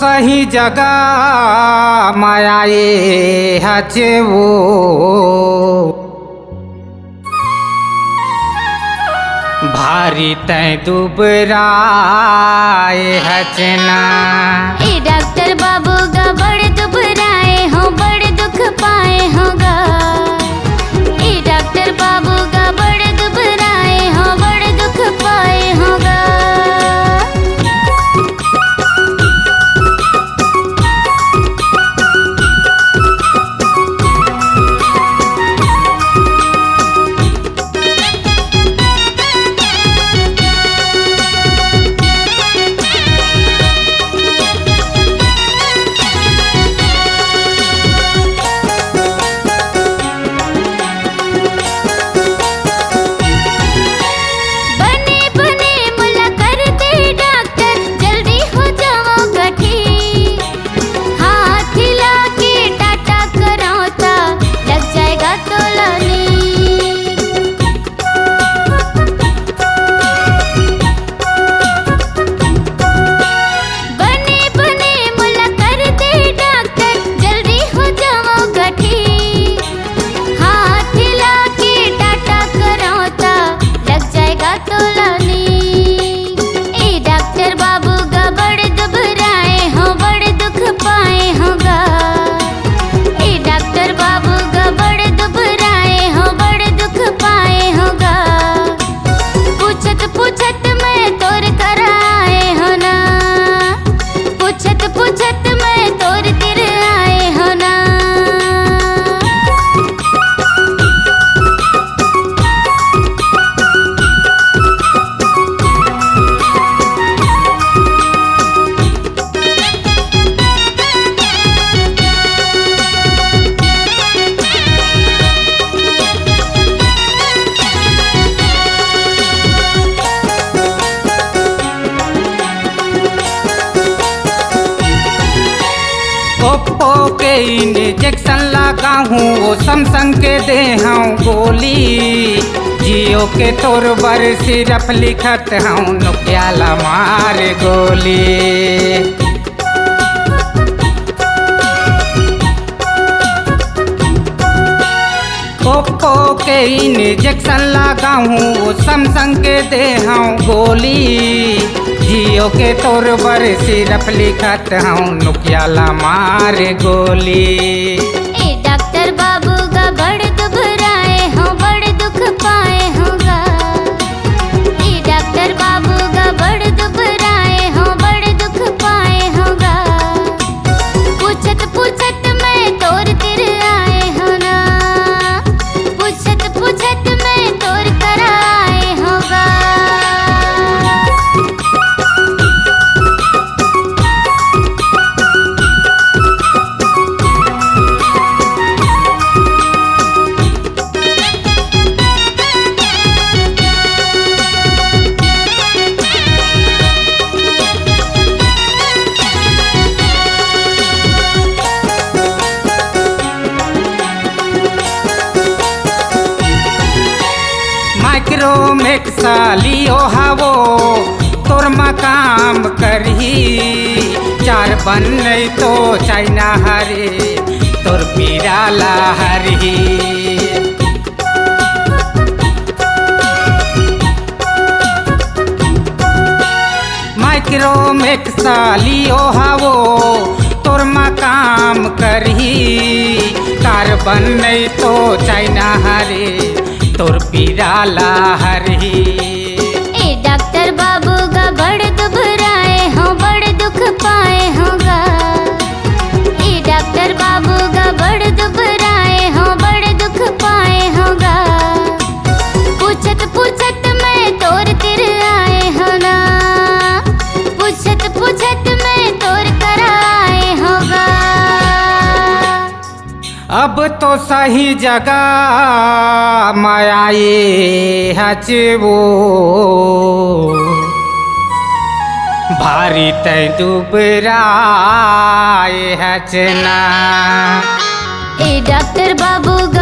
सही जगह माया ये हचे वो भारी तय दुबराए हचना। ए डॉक्टर बाबू गा बड़े दुबराए हो, बड़े दुख पाए होगा। ए डॉक्टर बाबू गा बड़े दुबराए हो, बड़े दुख पाए होगा। ओप्पो के इंजेक्शन लगा हूँ वो सैमसंग के दे हूँ गोली। जियो के तोर बर सिर्फ लिखत हूँ नोकिया ला मार गोली। ओप्पो के इंजेक्शन लगा हूँ वो सैमसंग के दे हूँ गोली। जियो के तोर बर सिर्फ लिखत हूँ नोकिया ला मार गोली। ए डॉक्टर बाबू गा बड़े दुबराए हो, बड़े दुख पाए होगा। ए डॉक्टर बाबू गा बड़े दुबराए हो, बड़े दुख पाए होगा। पूछत पूछत मैं तोर तिर आए हो ना, पूछत पूछत मैं तोर कर आए होगा। माइक्रोमैक्स लियो हवो तोर काम करही। चार बन तो चाइना हरे तोर पीराला हरही। माइक्रोमैक्स लियो हवो तोर काम करही। कार्बन नहीं तो चाइना हरे तोर पीराला हरही। ए डॉक्टर बाबू गा बड़े दुबराए हो, बड़े दुख पाए होगा। ए डॉक्टर बाबू गा बड़े दुबराए हो, बड़े दुख पाए होगा। पूछत पूछत मैं तोर तिर आए हो ना, पूछत पूछत मैं तोर कर आए होगा। अब तो सही जगह माया ये हचवो भारी तय दुबराए हचना। ए डॉक्टर बाबू गा